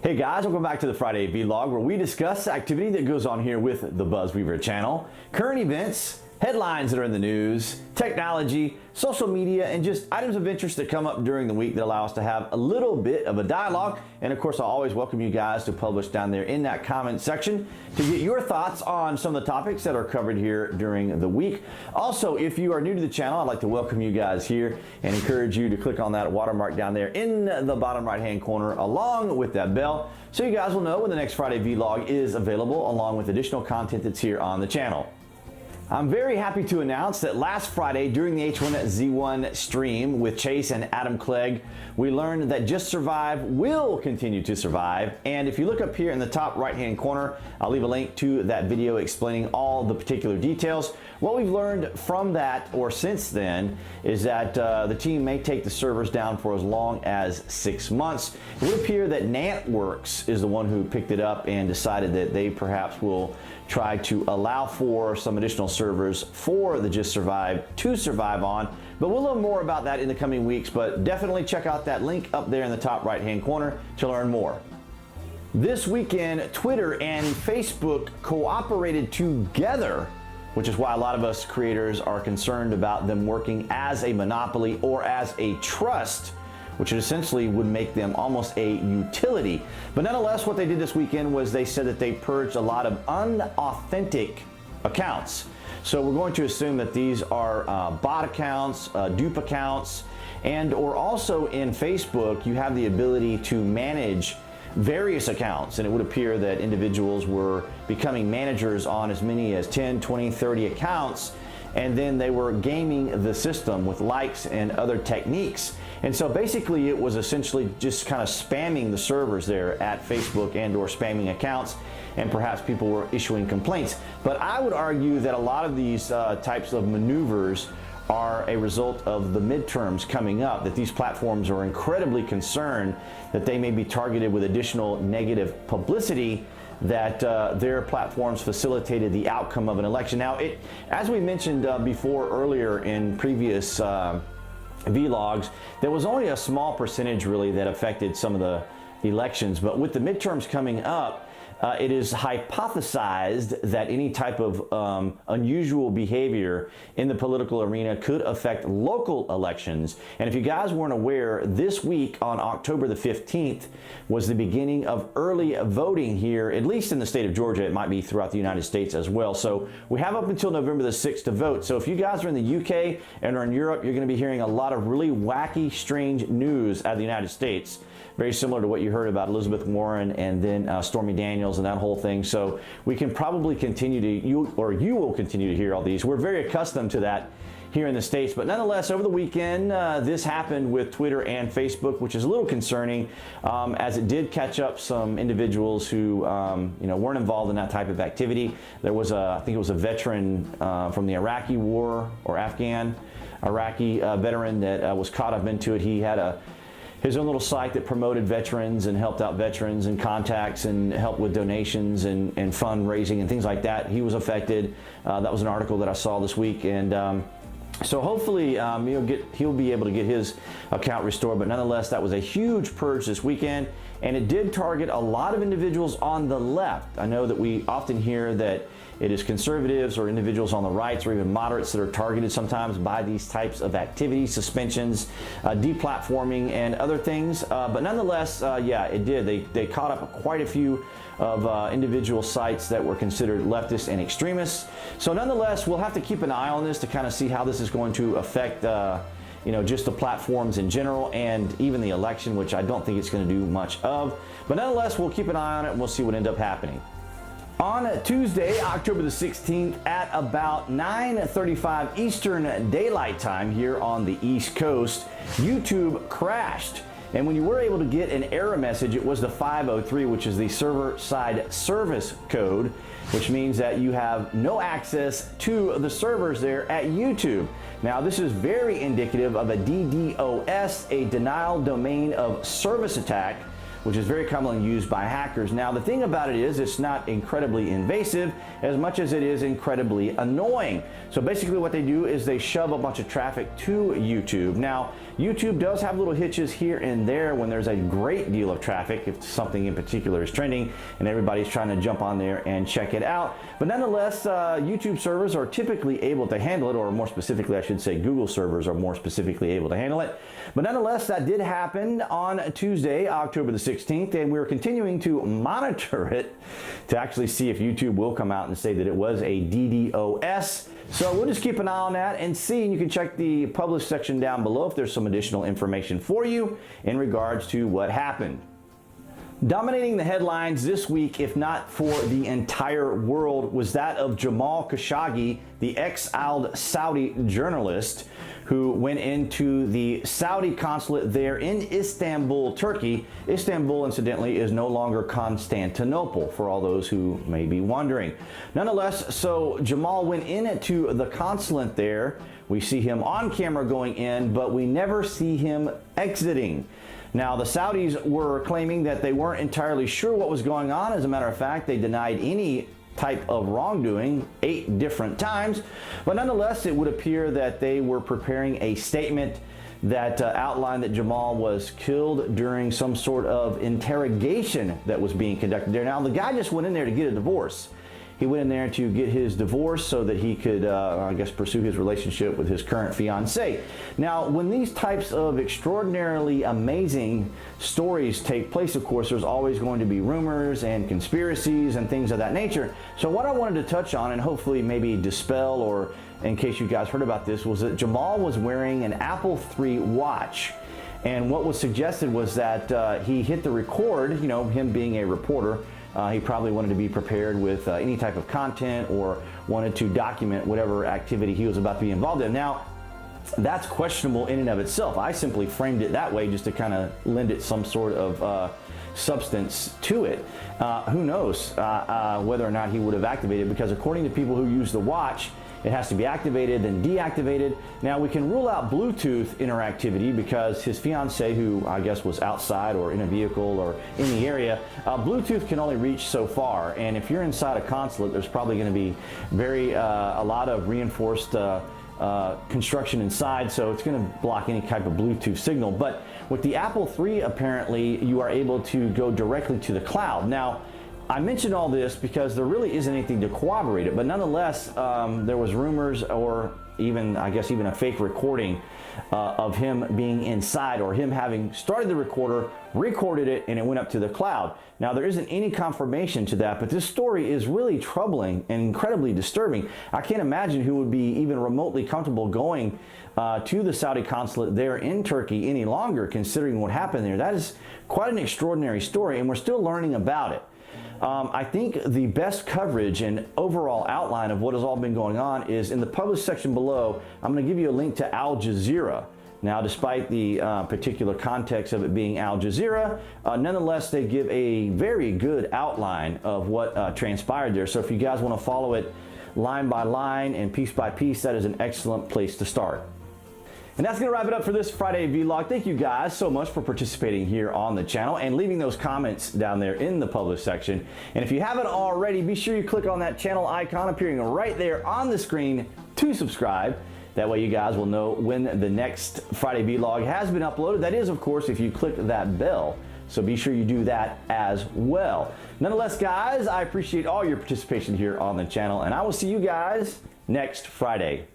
Hey guys, welcome back to the Friday vlog where we discuss activity that goes on here with the BuzWeaver channel, current events, headlines that are in the news, technology, social media, and just items of interest that come up during the week that allow us to have a little bit of a dialogue. And of course, I always welcome you guys to publish down there in that comment section to get your thoughts on some of the topics that are covered here during the week. Also, if you are new to the channel, I'd like to welcome you guys here and encourage you to click on that watermark down there in the bottom right hand corner along with that bell so you guys will know when the next Friday vlog is available along with additional content that's here on the channel. I'm very happy to announce that last Friday during the H1Z1 stream with Chase and Adam Clegg, we learned that Just Survive will continue to survive. And if you look up here in the top right hand corner, I'll leave a link to that video explaining all the particular details. What we've learned from that or since then is that the team may take the servers down for as long as 6 months. It would appear that NantWorks is the one who picked it up and decided that they perhaps will try to allow for some additional servers for the Just Survive to survive on, but we'll learn more about that in the coming weeks. But definitely check out that link up there in the top right hand corner to learn more. This weekend, Twitter and Facebook cooperated together, which is why a lot of us creators are concerned about them working as a monopoly or as a trust, which essentially would make them almost a utility. But nonetheless, what they did this weekend was they said that they purged a lot of unauthentic accounts. So we're going to assume that these are bot accounts, dupe accounts, and or also in Facebook, you have the ability to manage various accounts, and it would appear that individuals were becoming managers on as many as 10, 20, 30 accounts, and then they were gaming the system with likes and other techniques. And so basically it was essentially just kind of spamming the servers there at Facebook and or spamming accounts, and perhaps people were issuing complaints. But I would argue that a lot of these types of maneuvers are a result of the midterms coming up, that these platforms are incredibly concerned that they may be targeted with additional negative publicity, that their platforms facilitated the outcome of an election. Now, as we mentioned before earlier in previous vlogs, there was only a small percentage really that affected some of the elections, but with the midterms coming up, it is hypothesized that any type of unusual behavior in the political arena could affect local elections. And if you guys weren't aware, this week on October the 15th was the beginning of early voting here, at least in the state of Georgia. It might be throughout the United States as well. So we have up until November the 6th to vote. So if you guys are in the UK and are in Europe, you're going to be hearing a lot of really wacky, strange news out of the United States. Very similar to what you heard about Elizabeth Warren and then Stormy Daniels and that whole thing. So we can probably continue to, you will continue to hear all these. We're very accustomed to that here in the States, but nonetheless, over the weekend, this happened with Twitter and Facebook, which is a little concerning, as it did catch up some individuals who weren't involved in that type of activity. There was I think it was a veteran from the Iraqi war, or Iraqi veteran that was caught up into it. He had his own little site that promoted veterans and helped out veterans and contacts and helped with donations and fundraising and things like that. He was affected. That was an article that I saw this week, and so hopefully he'll be able to get his account restored. But nonetheless, that was a huge purge this weekend, and it did target a lot of individuals on the left. I know that we often hear that it is conservatives or individuals on the rights or even moderates that are targeted sometimes by these types of activities, suspensions, deplatforming, and other things. But nonetheless, yeah, it did. They caught up quite a few of individual sites that were considered leftist and extremists. So nonetheless, we'll have to keep an eye on this to kind of see how this is going to affect just the platforms in general and even the election, which I don't think it's going to do much of. But nonetheless, we'll keep an eye on it and we'll see what ends up happening. On Tuesday, October the 16th at about 9:35 Eastern Daylight Time here on the East Coast, YouTube crashed. And when you were able to get an error message, it was the 503, which is the server-side service code, which means that you have no access to the servers there at YouTube. Now, this is very indicative of a DDoS, a denial domain of service attack, which is very commonly used by hackers. Now, the thing about it is it's not incredibly invasive as much as it is incredibly annoying. So basically what they do is they shove a bunch of traffic to YouTube. Now, YouTube does have little hitches here and there when there's a great deal of traffic, if something in particular is trending and everybody's trying to jump on there and check it out. But nonetheless, YouTube servers are typically able to handle it, or more specifically, I should say Google servers are more specifically able to handle it. But nonetheless, that did happen on Tuesday, October the 16th, and we're continuing to monitor it to actually see if YouTube will come out and say that it was a DDoS. So we'll just keep an eye on that and see, and you can check the published section down below if there's some additional information for you in regards to what happened. Dominating the headlines this week, if not for the entire world, was that of Jamal Khashoggi, the exiled Saudi journalist who went into the Saudi consulate there in Istanbul, Turkey. Istanbul, incidentally, is no longer Constantinople, for all those who may be wondering. Nonetheless, so Jamal went into the consulate there. We see him on camera going in, but we never see him exiting. Now, the Saudis were claiming that they weren't entirely sure what was going on. As a matter of fact, they denied any type of wrongdoing 8 different times. But nonetheless, it would appear that they were preparing a statement that outlined that Jamal was killed during some sort of interrogation that was being conducted there. Now, the guy just went in there to get a divorce. He went in there to get his divorce so that he could, I guess, pursue his relationship with his current fiancée. Now, when these types of extraordinarily amazing stories take place, of course, there's always going to be rumors and conspiracies and things of that nature. So what I wanted to touch on and hopefully maybe dispel, or in case you guys heard about this, was that Jamal was wearing an Apple III watch. And what was suggested was that he hit the record, you know, him being a reporter. He probably wanted to be prepared with any type of content or wanted to document whatever activity he was about to be involved in. Now, that's questionable in and of itself. I simply framed it that way just to kind of lend it some sort of substance to it. Who knows whether or not he would have activated, because according to people who use the watch, it has to be activated, then deactivated. Now, we can rule out Bluetooth interactivity because his fiancée, who I guess was outside or in a vehicle or in the area, Bluetooth can only reach so far. And if you're inside a consulate, there's probably going to be a lot of reinforced construction inside, so it's going to block any type of Bluetooth signal. But with the Apple III, apparently, you are able to go directly to the cloud. Now, I mentioned all this because there really isn't anything to corroborate it, but nonetheless, there was rumors, or even, I guess, even a fake recording of him being inside, or him having started the recorder, recorded it, and it went up to the cloud. Now, there isn't any confirmation to that, but this story is really troubling and incredibly disturbing. I can't imagine who would be even remotely comfortable going to the Saudi consulate there in Turkey any longer, considering what happened there. That is quite an extraordinary story, and we're still learning about it. I think the best coverage and overall outline of what has all been going on is in the published section below. I'm going to give you a link to Al Jazeera. Now, despite the particular context of it being Al Jazeera, nonetheless, they give a very good outline of what transpired there. So if you guys want to follow it line by line and piece by piece, that is an excellent place to start. And that's going to wrap it up for this Friday vlog. Thank you guys so much for participating here on the channel and leaving those comments down there in the published section. And if you haven't already, be sure you click on that channel icon appearing right there on the screen to subscribe. That way you guys will know when the next Friday vlog has been uploaded. That is, of course, if you click that bell. So be sure you do that as well. Nonetheless, guys, I appreciate all your participation here on the channel, and I will see you guys next Friday.